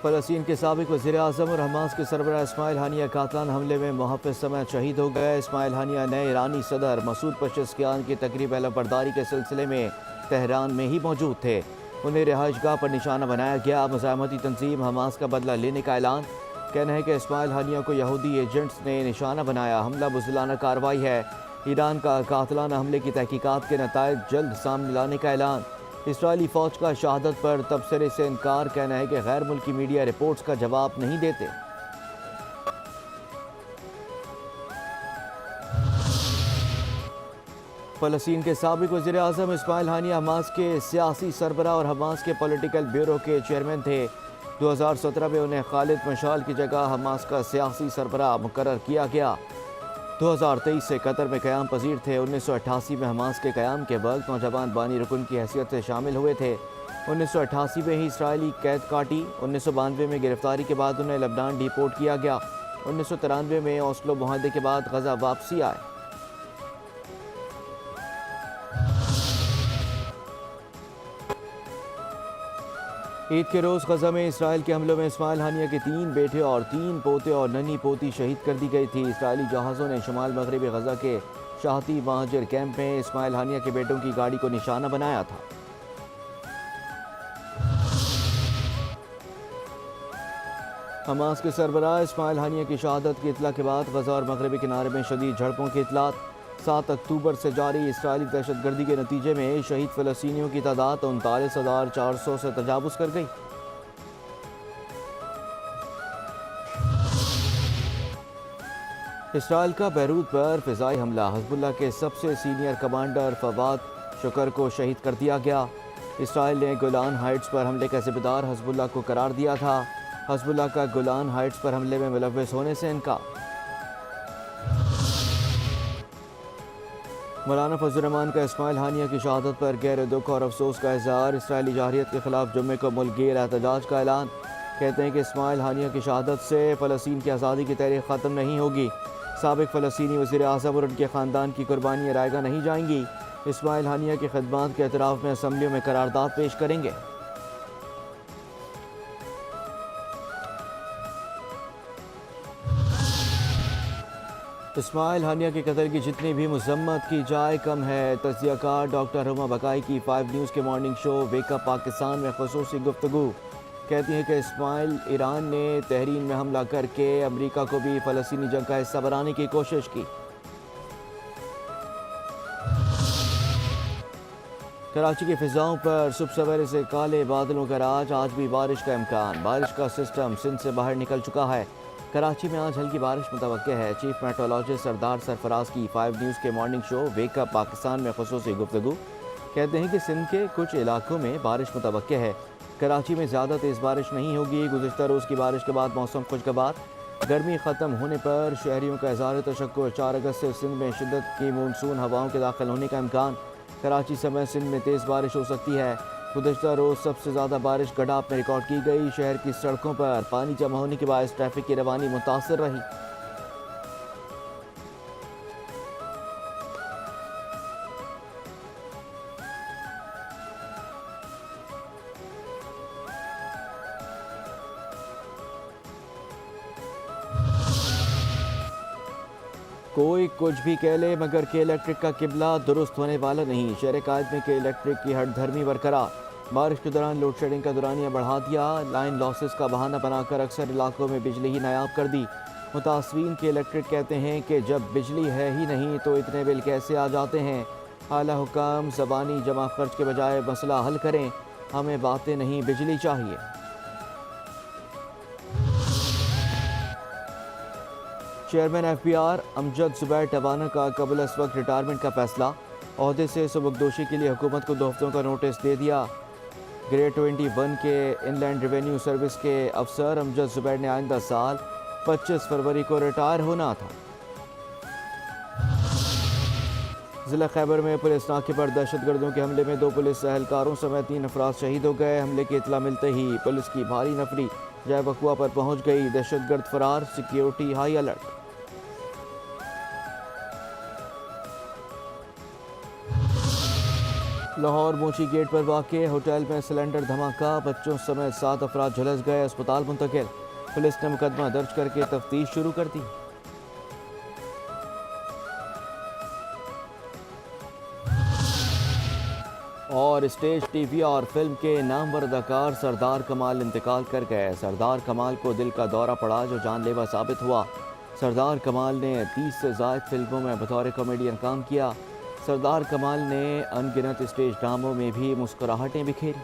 فلسطین کے سابق وزیر اعظم اور حماس کے سربراہ اسماعیل ہانیہ قاتلانہ حملے میں محافظ سمیت شہید ہو گئے۔ اسماعیل ہانیہ نئے ایرانی صدر مسعود پزشکیان کی تقریب علمبرداری کے سلسلے میں تہران میں ہی موجود تھے۔ انہیں رہائش گاہ پر نشانہ بنایا گیا۔ مزاحمتی تنظیم حماس کا بدلہ لینے کا اعلان۔ کہنا ہے کہ اسماعیل ہانیہ کو یہودی ایجنٹس نے نشانہ بنایا۔ حملہ بزدلانہ کارروائی ہے۔ ایران کا قاتلانہ حملے کی تحقیقات کے نتائج جلد سامنے لانے کا اعلان۔ اسرائیلی فوج کا شہادت پر تبصرے سے انکار۔ کہنا ہے کہ غیر ملکی میڈیا رپورٹس کا جواب نہیں دیتے۔ فلسطین کے سابق وزیر اعظم اسماعیل ہانیہ حماس کے سیاسی سربراہ اور حماس کے پولیٹیکل بیورو کے چیئرمین تھے۔ 2017 میں انہیں خالد مشعل کی جگہ حماس کا سیاسی سربراہ مقرر کیا گیا۔ 2023 سے قطر میں قیام پذیر تھے۔ 1988 میں حماس کے قیام کے وقت نوجوان بانی رکن کی حیثیت سے شامل ہوئے تھے۔ 1988 میں ہی اسرائیلی قید کاٹی۔ 1992 میں گرفتاری کے بعد انہیں لبنان ڈیپورٹ کیا گیا۔ 1993 میں اوسلو معاہدے کے بعد غزہ واپسی آئے۔ عید کے روز غزہ میں اسرائیل کے حملوں میں اسماعیل ہانیہ کے 3 بیٹے اور 3 پوتے اور ننھی پوتی شہید کر دی گئی تھی۔ اسرائیلی جہازوں نے شمال مغربی غزہ کے شاہتی مہاجر کیمپ میں اسماعیل ہانیہ کے بیٹوں کی گاڑی کو نشانہ بنایا تھا۔ حماس کے سربراہ اسماعیل ہانیہ کی شہادت کی اطلاع کے بعد غزہ اور مغربی کنارے میں شدید جھڑپوں کی اطلاعات۔ 7 اکتوبر سے جاری اسرائیلی دہشت گردی کے نتیجے میں شہید فلسطینیوں کی تعداد 39,400 سے تجاوز کر گئی۔ اسرائیل کا بیروت پر فضائی حملہ۔ حزب اللہ کے سب سے سینئر کمانڈر فواد شکر کو شہید کر دیا گیا۔ اسرائیل نے گولان ہائٹس پر حملے کا ذمہ دار حزب اللہ کو قرار دیا تھا۔ حزب اللہ کا گولان ہائٹس پر حملے میں ملوث ہونے سے انکار۔ مولانا فضل الرحمان کا اسماعیل ہانیہ کی شہادت پر گہرے دکھ اور افسوس کا اظہار۔ اسرائیلی جارحیت کے خلاف جمعے کو ملک گیر احتجاج کا اعلان۔ کہتے ہیں کہ اسماعیل ہانیہ کی شہادت سے فلسطین کی آزادی کی تاریخ ختم نہیں ہوگی۔ سابق فلسطینی وزیر اعظم اور ان کے خاندان کی قربانیاں رائے گاہ نہیں جائیں گی۔ اسماعیل ہانیہ کی خدمات کے اعتراف میں اسمبلیوں میں قرارداد پیش کریں گے۔ اسماعیل ہانیہ کے قتل کی جتنی بھی مذمت کی جائے کم ہے۔ تجزیہ کار ڈاکٹر رما بقائی کی 5 نیوز کے morning show wake up Pakistan میں خصوصی گفتگو۔ کہتی ہیں کہ اسماعیل ایران نے تحرین میں حملہ کر کے امریکہ کو بھی فلسطینی جنگ کا حصہ بنانے کی کوشش کی۔ کراچی کی فضاؤں پر صبح سویرے سے کالے بادلوں کا راج۔ آج بھی بارش کا امکان۔ بارش کا سسٹم سندھ سے باہر نکل چکا ہے۔ کراچی میں آج ہلکی بارش متوقع ہے۔ چیف میٹرولوجسٹ سردار سرفراز کی 5 نیوز کے morning show wake up Pakistan میں خصوصی گفتگو۔ کہتے ہیں کہ سندھ کے کچھ علاقوں میں بارش متوقع ہے۔ کراچی میں زیادہ تیز بارش نہیں ہوگی۔ گزشتہ روز کی بارش کے بعد موسم خوشگوار۔ گرمی ختم ہونے پر شہریوں کا اظہار تشکر۔ 4 اگست سے سندھ میں شدت کی مونسون ہواؤں کے داخل ہونے کا امکان۔ کراچی سمیت سندھ میں تیز بارش ہو سکتی ہے۔ گزشتہ روز سب سے زیادہ بارش گڈاپ میں ریکارڈ کی گئی۔ شہر کی سڑکوں پر پانی جمع ہونے کے باعث ٹریفک کی روانی متاثر رہی۔ کوئی کچھ بھی کہہ لے مگر کے الیکٹرک کا قبلہ درست ہونے والا نہیں۔ شہر قائد میں کے الیکٹرک کی ہٹ دھرمی برقرار۔ بارش کے دوران لوڈ شیڈنگ کا دورانیہ بڑھا دیا۔ لائن لاسز کا بہانہ بنا کر اکثر علاقوں میں بجلی ہی نایاب کر دی۔ متاثرین کے الیکٹرک کہتے ہیں کہ جب بجلی ہے ہی نہیں تو اتنے بل کیسے آ جاتے ہیں۔ اعلیٰ حکام زبانی جمع خرچ کے بجائے مسئلہ حل کریں۔ ہمیں باتیں نہیں بجلی چاہیے۔ چیئرمین ایف بی آر امجد زبیر ٹوانہ کا قبل از وقت ریٹائرمنٹ کا فیصلہ۔ عہدے سے سبکدوشی کے لیے حکومت کو 2 ہفتوں کا نوٹس دے دیا۔ گریڈ 21 کے ان لینڈ ریونیو سروس کے افسر امجد زبیر نے آئندہ سال 25 فروری کو ریٹائر ہونا تھا۔ ضلع خیبر میں پولیس ناکے پر دہشت گردوں کے حملے میں 2 پولیس اہلکاروں سمیت 3 افراد شہید ہو گئے۔ حملے کی اطلاع ملتے ہی پولیس کی بھاری نفری جائے وقوع پر پہنچ گئی۔ دہشت گرد فرار، سیکیورٹی ہائی الرٹ۔ لاہور موچی گیٹ پر واقع ہوٹل میں سلنڈر دھماکہ، بچوں سمیت 7 افراد جھلس گئے، اسپتال منتقل۔ پولیس نے مقدمہ درج کر کے تفتیش شروع کر دی۔ اور اسٹیج، ٹی وی اور فلم کے نامور اداکار سردار کمال انتقال کر گئے۔ سردار کمال کو دل کا دورہ پڑا جو جان لیوا ثابت ہوا۔ سردار کمال نے 30 سے زائد فلموں میں بطور کامیڈین کام کیا۔ سردار کمال نے ان گنت اسٹیج ڈراموں میں بھی مسکراہٹیں بکھیری۔